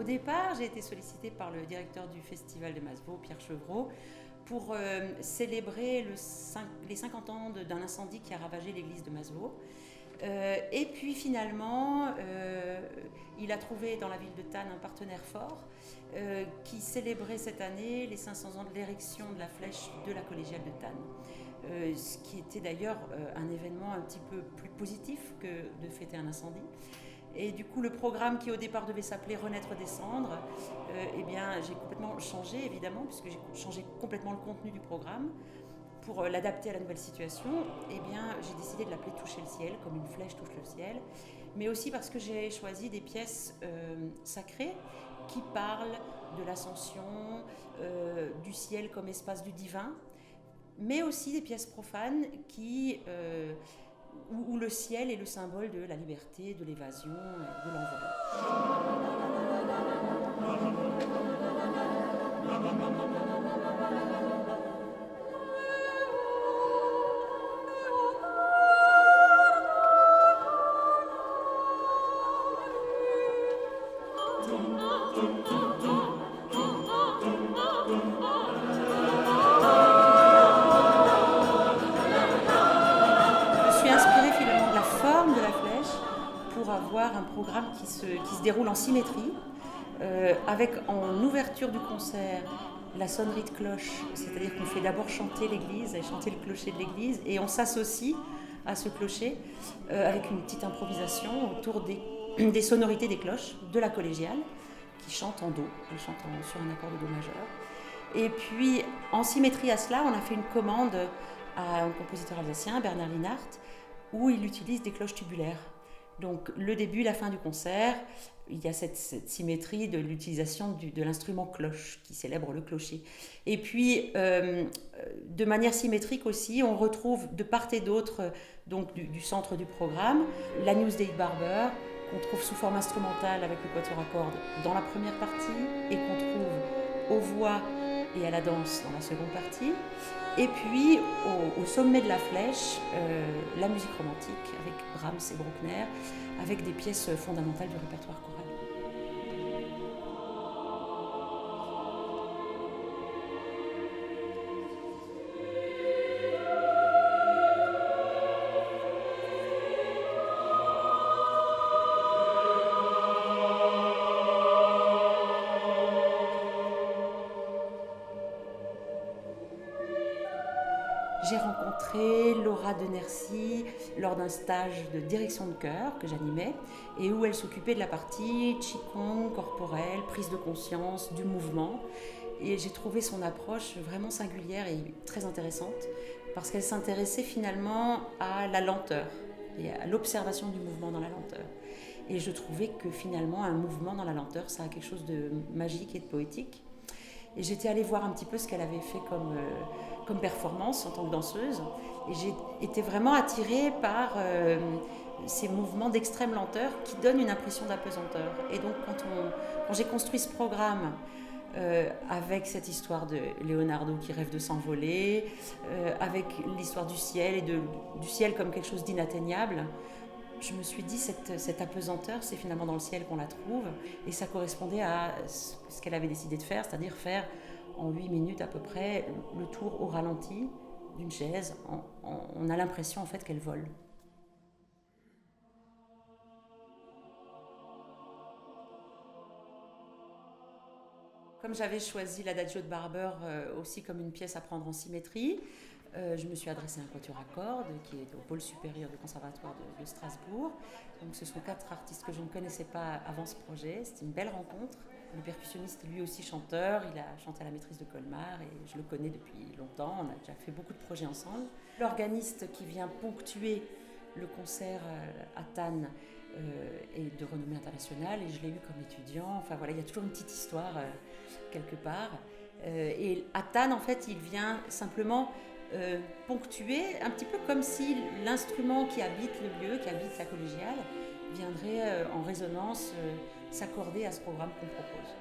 Au départ, j'ai été sollicitée par le directeur du festival de Masevaux, Pierre Chevreau, pour célébrer les 50 ans d'un incendie qui a ravagé l'église de Masevaux. Et puis finalement, il a trouvé dans la ville de Thann un partenaire fort qui célébrait cette année les 500 ans de l'érection de la flèche de la collégiale de Thann. Ce qui était d'ailleurs un événement un petit peu plus positif que de fêter un incendie. Et du coup, le programme qui au départ devait s'appeler Renaître des cendres, eh bien, j'ai complètement changé, évidemment, puisque j'ai changé complètement le contenu du programme. Pour l'adapter à la nouvelle situation, eh bien, j'ai décidé de l'appeler Toucher le ciel, comme une flèche touche le ciel, mais aussi parce que j'ai choisi des pièces sacrées qui parlent de l'ascension, du ciel comme espace du divin, mais aussi des pièces profanes où le ciel est le symbole de la liberté, de l'évasion, de l'envol. Je suis inspirée finalement de la forme de la flèche pour avoir un programme qui se déroule en symétrie, avec en ouverture du concert la sonnerie de cloche, c'est-à-dire qu'on fait d'abord chanter l'église, et chanter le clocher de l'église, et on s'associe à ce clocher avec une petite improvisation autour des sonorités des cloches de la collégiale, qui chante en do, elle chante sur un accord de do majeur. Et puis, en symétrie à cela, on a fait une commande à un compositeur alsacien, Bernard Linhart, où il utilise des cloches tubulaires. Donc, le début, la fin du concert, il y a cette symétrie de l'utilisation de l'instrument cloche, qui célèbre le clocher. Et puis, de manière symétrique aussi, on retrouve de part et d'autre, donc du centre du programme, l'Agnus Dei Barber, qu'on trouve sous forme instrumentale avec le quatuor à cordes dans la première partie, et qu'on trouve aux voix et à la danse dans la seconde partie. Et puis, au sommet de la flèche, la musique romantique avec Brahms et Bruckner, avec des pièces fondamentales du répertoire choral. J'ai rencontré Laura de Nercy lors d'un stage de direction de chœur que j'animais et où elle s'occupait de la partie Qigong corporelle, prise de conscience, du mouvement. Et j'ai trouvé son approche vraiment singulière et très intéressante parce qu'elle s'intéressait finalement à la lenteur et à l'observation du mouvement dans la lenteur. Et je trouvais que finalement un mouvement dans la lenteur, ça a quelque chose de magique et de poétique. Et j'étais allée voir un petit peu ce qu'elle avait fait comme performance en tant que danseuse. Et j'ai été vraiment attirée par ces mouvements d'extrême lenteur qui donnent une impression d'apesanteur. Et donc quand j'ai construit ce programme avec cette histoire de Leonardo qui rêve de s'envoler, avec l'histoire du ciel et du ciel comme quelque chose d'inatteignable, je me suis dit, cette apesanteur, c'est finalement dans le ciel qu'on la trouve. Et ça correspondait à ce qu'elle avait décidé de faire, c'est-à-dire faire en 8 minutes à peu près le tour au ralenti d'une chaise. On a l'impression en fait qu'elle vole. Comme j'avais choisi l'Adagio de Barber aussi comme une pièce à prendre en symétrie, je me suis adressée à un quatuor à cordes qui est au pôle supérieur du conservatoire de Strasbourg. Donc ce sont 4 artistes que je ne connaissais pas avant ce projet. C'était une belle rencontre. Le percussionniste est lui aussi chanteur, il a chanté à la maîtrise de Colmar et je le connais depuis longtemps, on a déjà fait beaucoup de projets ensemble. L'organiste qui vient ponctuer le concert à Thann est de renommée internationale et je l'ai eu comme étudiant. Enfin voilà, il y a toujours une petite histoire quelque part. Et à Thann, en fait, il vient simplement ponctuer, un petit peu comme si l'instrument qui habite le lieu, qui habite la collégiale, viendrait en résonance s'accorder à ce programme qu'on propose.